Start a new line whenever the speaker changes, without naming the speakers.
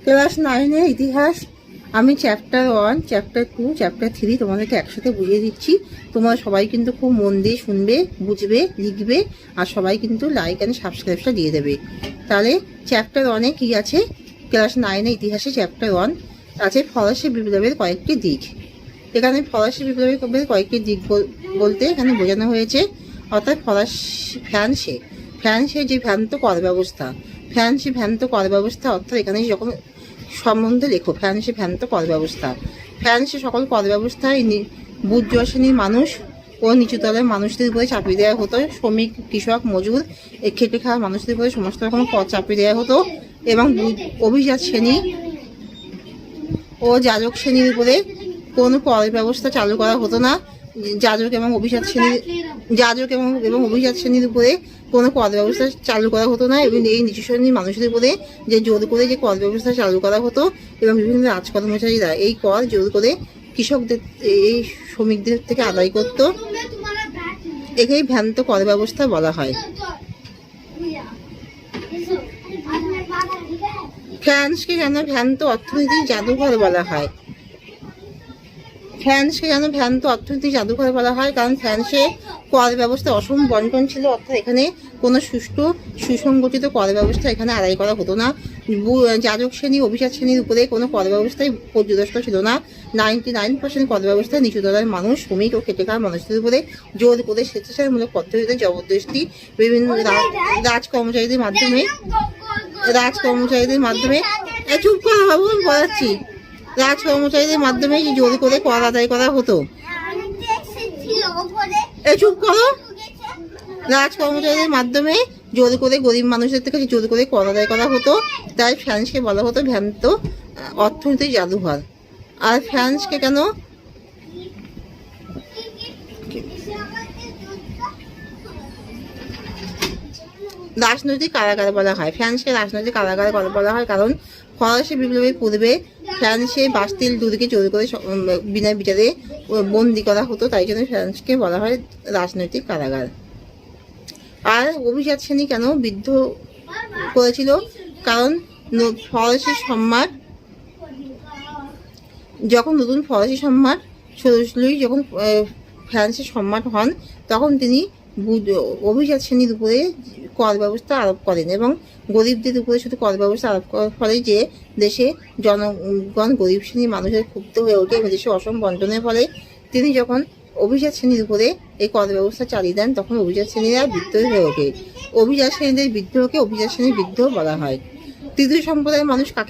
Class 9-এর ইতিহাস আমি chapter 1, chapter 2, chapter 3 তোমাদেরকে একসাথে বুঝিয়ে দিচ্ছি। তোমরা সবাই কিন্তু খুব মন দিয়ে শুনবে, বুঝবে, লিখবে, আর সবাই কিন্তু লাইক অ্যান্ড সাবস্ক্রাইবটা দিয়ে দেবে। তাহলে চ্যাপ্টার 1-এ কী আছে? ক্লাস 9-এর ইতিহাসে চ্যাপ্টার 1 আছে ফরাসি বিপ্লবের কয়েকটি দিক। এখানে ফরাসি বিপ্লবের কয়েকটি দিক বলতে এখানে বোঝানো হয়েছে, অর্থাৎ ফ্রান্সে যে ভ্রান্ত কর ব্যবস্থা, অর্থাৎ এখানে যখন সম্বন্ধে লেখো ফ্রান্সে ভ্রান্ত কর ব্যবস্থা। ফ্রান্সে সকল কর ব্যবস্থায় বুর্জোয়া শ্রেণীর মানুষ ও নিচুতলের মানুষদের উপরে চাপিয়ে দেওয়া হতো। শ্রমিক, কৃষক, মজুর, খেটে খাওয়া মানুষদের উপরে সমস্ত রকম কর চাপিয়ে দেওয়া হতো, এবং অভিজাত শ্রেণী ও যাজক শ্রেণীর উপরে কোনো কর ব্যবস্থা চালু করা হতো না। যাজক এবং অভিজাত শ্রেণীর উপরে কোনো কর ব্যবস্থা চালু করা হতো না, এবং এই নিচু শ্রেণীর মানুষদের উপরে যে জোর করে যে কর ব্যবস্থা চালু করা হতো, এবং বিভিন্ন রাজ কর্মচারীরা এই কর জোর করে কৃষকদের, এই শ্রমিকদের থেকে আদায় করত। একেই ভ্রান্ত কর ব্যবস্থা বলা হয়। ফ্রান্সকে কেন ভ্রান্ত অর্থনীতির জাদুঘর বলা হয়? কারণ ফ্রান্সে কর ব্যবস্থা অসম বন্টন ছিল, অর্থাৎ এখানে কোনো সুষ্ঠু সুসংগঠিত কর ব্যবস্থা এখানে আদায় করা হতো না। যাজক শ্রেণী, অভিজাত শ্রেণীর উপরে কোনো কর ব্যবস্থাই পর্যদস্ত ছিল না। 99% কর ব্যবস্থা নিচুতলার মানুষ, শ্রমিক ও খেটে খাওয়া মানুষদের উপরে জোর করে স্বেচ্ছাচারমূলক পদ্ধতিতে জবরদস্তি বিভিন্ন রাজ কর্মচারীদের মাধ্যমে জোর করে কর আদায় করা হতো। রাজকর্মচারীদের মাধ্যমে জোর করে গরিব মানুষদের থেকে জোর করে কর আদায় করা হতো। তাই ফ্রান্সকে বলা হতো ভ্রান্ত অর্থনীতির জাদুঘর। আর ফ্রান্সকে কেন রাজনৈতিক কারাগার বলা হয়? ফ্রান্সকে রাজনৈতিক কারাগার বলা হয় কারণ ফরাসি বিপ্লবের পূর্বে ফ্রান্সে বাস্তিল দুর্গে জোর করে বিনা বিচারে বন্দি করা হতো, তাই জন্য ফ্রান্সকে বলা হয় রাজনৈতিক কারাগার। আর অভিজাত শ্রেণী কেন বিদ্রোহ করেছিল? কারণ ফরাসি সম্রাট যখন নতুন ফরাসি সম্রাট লুই যখন ফ্রান্সের সম্রাট হন, তখন তিনি অভিজাত শ্রেণীর উপরে কর ব্যবস্থা আরোপ করেন, এবং গরিবদের উপরে শুধু কর ব্যবস্থা আরোপ করার ফলে যে দেশে জনগণ গরিব শ্রেণীর মানুষের ক্ষুব্ধ হয়ে ওঠে, এবং দেশে অসম বন্টনের ফলে তিনি যখন অভিজাত শ্রেণীর উপরে এই কর ব্যবস্থা চালিয়ে দেন, তখন অভিজাত শ্রেণীরা বিদ্রোহী হয়ে ওঠে। অভিজাত শ্রেণীদের বিদ্রোহকে অভিজাত শ্রেণীর বিদ্রোহ বলা হয়। তৃতীয় সম্প্রদায়ের মানুষ কাকে